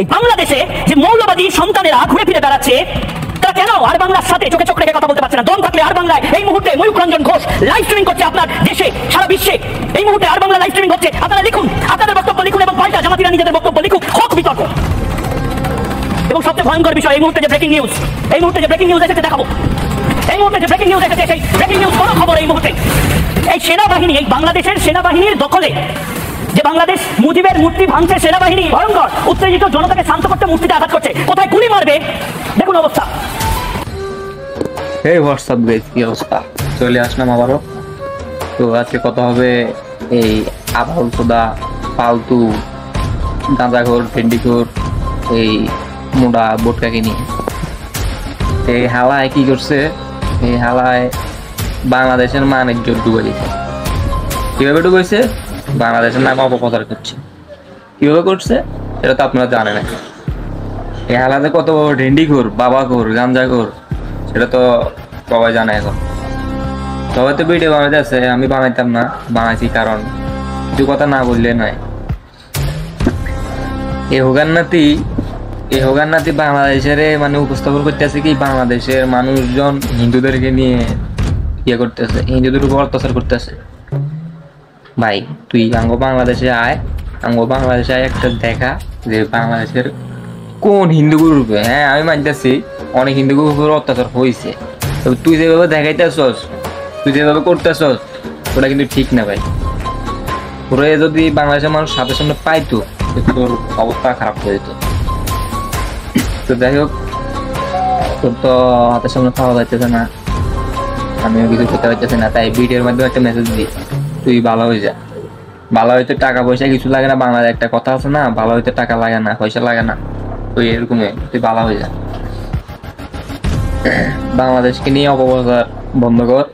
এই বাংলাদেশে যে মৌলবাদী সন্তানেরা ঘুরে ফিরে বেড়াচ্ছে, তারা কেন আর বাংলার সাথে চোখে চোখ রেখে কথা বলতে পারছে না? দম থাকলে আর বাংলায় এই মুহূর্তে ময়ূক রঞ্জন ঘোষ লাইভ স্ট্রিমিং করছে আপনার দেশে, সারা বিশ্বে এই মুহূর্তে আর বাংলা লাইভ স্ট্রিমিং হচ্ছে। আপনারা লিখুন, আপনাদের বক্তব্য লিখুন এবং পাল্টা জামাতিরা নিজেদের বক্তব্য লিখুক, হোক বিতর্ক। এবং সবচেয়ে ভয়ঙ্কর বিষয়, এই মুহূর্তে যে ব্রেকিং নিউজ এসেছে দেখাবো। এই মুহূর্তে যে ব্রেকিং নিউজ এসেছে, সেই ব্রেকিং নিউজ বড় খবর। এই মুহূর্তে এই সেনাবাহিনী, এই বাংলাদেশের সেনাবাহিনীর দখলে যে বাংলাদেশ মুজিবের মূর্তি ভাঙছে, সেনাবাহিনী ভয়ঙ্কর উত্তেজিত জনতাকে শান্ত করতে মূর্তিতে আঘাত করছে। কোথায় গুলি মারবে দেখুন অবস্থা। এই হোয়াটসঅ্যাপ গাইস, কি অবস্থা? চলে আসলাম আবারও। তো আজকে কথা হবে এই আবাউল খোদা ফালতু গাঁজাখোর ভেন্ডিখোর এই মোটা বোটকাকে নিয়ে। এই হালায় কি করছে? এই হালায় বাংলাদেশের মানের জোর ডুবে দিচ্ছে। কিভাবে ডুবেছে? বাংলাদেশের নাম অপপ্রচার করছে। কিভাবে করছে সেটা তো আপনারা জানেন। এই হালাতে কত ভেন্ডিখোর, বাবাখোর, গাঁজাখোর সেটা তো সবাই জানে। এখন সবাই তো ভিডিও বানাইতে আছে, আমি বানাইতাম না, বানাইছি কারণ কিছু কথা না বললে নয়। এই হোগান নাতি বাংলাদেশের মানে উপস্থাপন করতেছে কি, বাংলাদেশের মানুষজন হিন্দুদেরকে নিয়ে ইয়ে করতেছে, হিন্দুদের উপর অত্যাচার করতেছে। ভাই তুই বাংলাদেশে আয় একটা দেখা যে বাংলাদেশের কোন হিন্দু গ্রুপে। হ্যাঁ আমি মানতেছি অনেক হিন্দু গ্রুপের অত্যাচার হয়েছে, তবে তুই যেভাবে দেখাইতেছস, তুই যেভাবে করতেছস ওটা কিন্তু ঠিক না ভাই। তোরে যদি বাংলাদেশের মানুষ সাথে সামনে পাইতো তোর অবস্থা খারাপ হয়ে যেত। তো যাই হোক, তোর তো হাতের সামনে পাওয়া যাইতেছে না, আমিও কিছু করতে পারতেছি না, তাই ভিডিওর মাধ্যমে একটা মেসেজ দিই, তুই ভালো হয়ে যা। ভালো হইতে টাকা পয়সা কিছু লাগে না, বাংলাদেশে একটা কথা আছে না, ভালো হইতে টাকা লাগে না, পয়সা লাগে না, তুই এরকমই, তুই ভালো হয়ে যা। বাংলাদেশকে নিয়ে অপপ্রচার বন্ধ কর।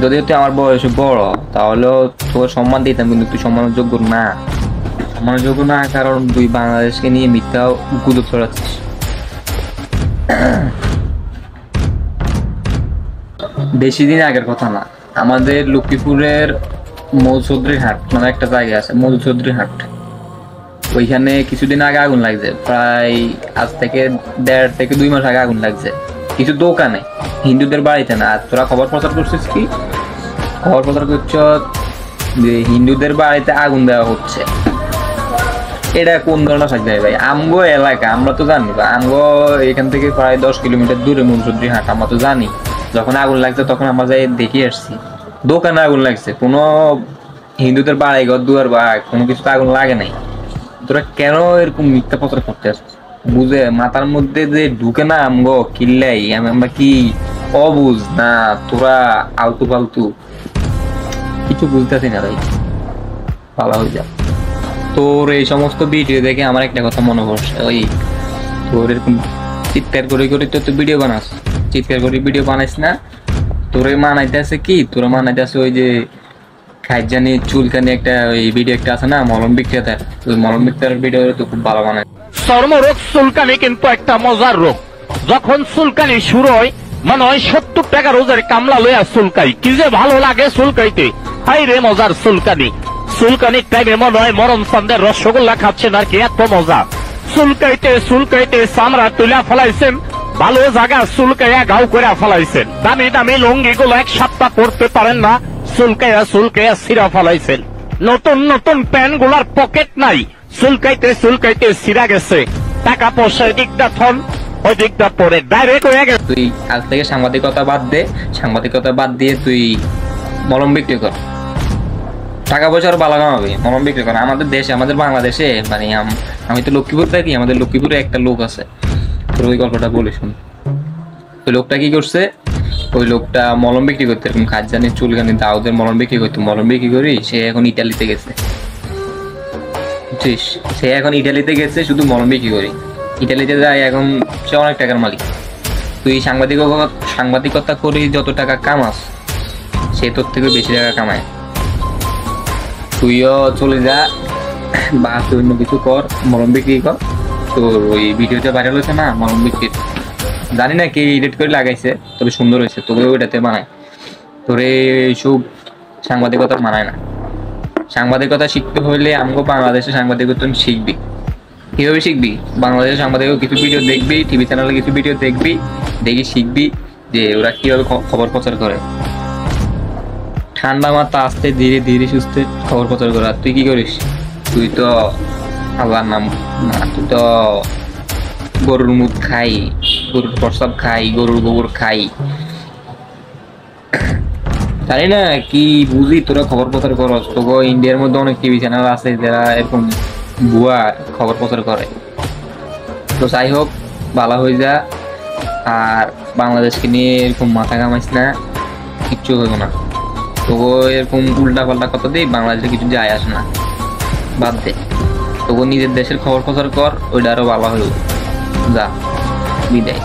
যদিও তুই আমার বয়স বড়, তাহলেও তোর সম্মান দিতাম, কিন্তু তুই সম্মানের যোগ্য না, কারণ তুই বাংলাদেশকে নিয়ে মিথ্যা গুজব ছড়াচ্ছিস। বেশি দিন আগের কথা না, আমাদের লক্ষ্মীপুরের মৌচৌধুরী হাট মানে একটা জায়গা আছে, মৌচৌধুরী হাট, ওইখানে কিছুদিন আগে আগুন লাগছে। প্রায় আজ থেকে 1.5 থেকে 2 মাস আগে আগুন লাগছে কিছু দোকানে, হিন্দুদের বাড়িতে না। আর তোরা খবর প্রচার করছিস কি? খবর প্রচার করছ যে হিন্দুদের বাড়িতে আগুন দেওয়া হচ্ছে। এটা কোন ধরনের সাজ ভাই? আমগো এলাকা আমরা তো জানি, আমগো এখান থেকে প্রায় 10 কিলোমিটার দূরে মৌচৌধুরী হাট, আমরা তো জানি। যখন আগুন লাগছে তখন আমরা যাই দেখে আসছি, দোকানে আগুন লাগছে, কোনো হিন্দুদের বাড়ি ঘর দুয়ার বা কোনো কিছু আগুন লাগে নাই। তোরা কেন এরকম মিথ্যা প্রচার করতে আসছিস? বুঝে মাথার মধ্যে যে ঢুকে না আমগো কিল্লাই, আমরা কি অবুঝ না তোরা আলতু ফালতু কিছু বুঝতেছি না ভাই, ভালো হয়ে যা। তোর এই সমস্ত ভিডিও দেখে আমার একটা কথা মনে পড়ছে, ওই তোর এরকম চিৎকার করে তো তুই ভিডিও বানাস, চিৎকার করে ভিডিও বানাইস না। তোরে মানাইতে আছে কি, তোরা মানাইতে আছে ওই যে খাইজানি চুলকানি একটা ওই ভিডিও একটা আছে না, মলম বিক্রেতার, ওই মলম বিক্রেতার ভিডিও তো খুব ভালো বানায়। চর্মরোগ চুলকানি কিন্তু একটা মজার রোগ। যখন চুলকানি শুরু হয় মনে হয় 70 টাকা রোজের কামলা লইয়া চুলকাই, কি যে ভালো লাগে চুলকাইতে। হাই রে মজার চুলকানির টাইমে মনে হয় মরণ চান্দের রসগোল্লা খাচ্ছেন আর কি, এত মজা। চুলকাইতে চামড়া তুলা ফেলাইছেন, ভালো জায়গা চুলকাইয়া গাও করে ফেলাইছেন, দামি লুঙ্গি গুলো 1 সপ্তাহ পরতে পারেন না, চুলকাইয়া ছিঁড়া ফেলাইছেন। নতুন প্যান্ট গুলার পকেট নাই, চুলকাইতে ছিঁড়া গেছে। টাকা পয়সা দিকটা থন ওই দিকটা পরে ডাইরেক্ট হয়ে গেছে। তুই আজ থেকে সাংবাদিকতা বাদ দিয়ে তুই মলম বিক্রি কর, টাকা পয়সার ভালো কামাবে, মলম বিক্রি কর। আমাদের দেশে, আমাদের বাংলাদেশে মানে আমি তো লক্ষ্মীপুর থাকি, আমাদের লক্ষ্মীপুরে একটা লোক আছে, তোর ওই গল্পটা বলে শুন। ওই লোকটা কি করছে, ওই লোকটা মলম বিক্রি করতে, এরকম খাজানি চুলকানি দাউদের মলম বিক্রি করতে, মলম বিক্রি করি সে এখন ইটালিতে গেছে, বুঝছিস? সে এখন ইটালিতে গেছে শুধু মলম বিক্রি করি, ইটালিতে যায়, এখন সে অনেক টাকার মালিক। তুই সাংবাদিকতা করি যত টাকা কামাস, সে তোর থেকে বেশি টাকা কামায়। তুইও চলে যা বা তুই অন্য কিছু কর, মলম বিক্রি কর। তোর ওই ভিডিওতে ভাইরাল হয়েছে না মলম বিক্রির, জানি না কে এডিট করে লাগাইছে, তবে সুন্দর হয়েছে, তোকে ওইটাতে মানায়। তোর এইসব সাংবাদিকতা মানায় না। সাংবাদিকতা শিখতে হইলে আমাকে বাংলাদেশে সাংবাদিকতা শিখবি, কিভাবে শিখবি? বাংলাদেশের সাংবাদিক কিছু ভিডিও দেখবি, টিভি চ্যানেলে কিছু ভিডিও দেখবি, দেখি শিখবি যে ওরা কিভাবে খবর প্রচার করে। ঠান্ডা মাথা আস্তে ধীরে ধীরে সুস্থে খবর প্রচার করা। তুই কি করিস? তুই তো আল্লাহর নাম না, তুই তো গরুর মুখ খাই, গরুর প্রস্রাব খাই, গরুর গোবর খাই। জানি না কি বুঝি তোরা খবর প্রচার করস। তোকে ইন্ডিয়ার মধ্যে অনেক টিভি চ্যানেল আছে যারা এরকম ভুয়া খবর প্রচার করে। তো যাই হোক, ভালো হয়ে যা, আর বাংলাদেশকে নিয়ে এরকম মাথা ঘামাইস না, কিচ্ছু হইব না। তোকে এরকম উল্টা পাল্টা কথা দিই বাংলাদেশে কিছু যায় আসে না, বাদ দে। তোকে নিজের দেশের খবর প্রচার কর, ওইটা আরো ভালো হইব। যা, বিদায়।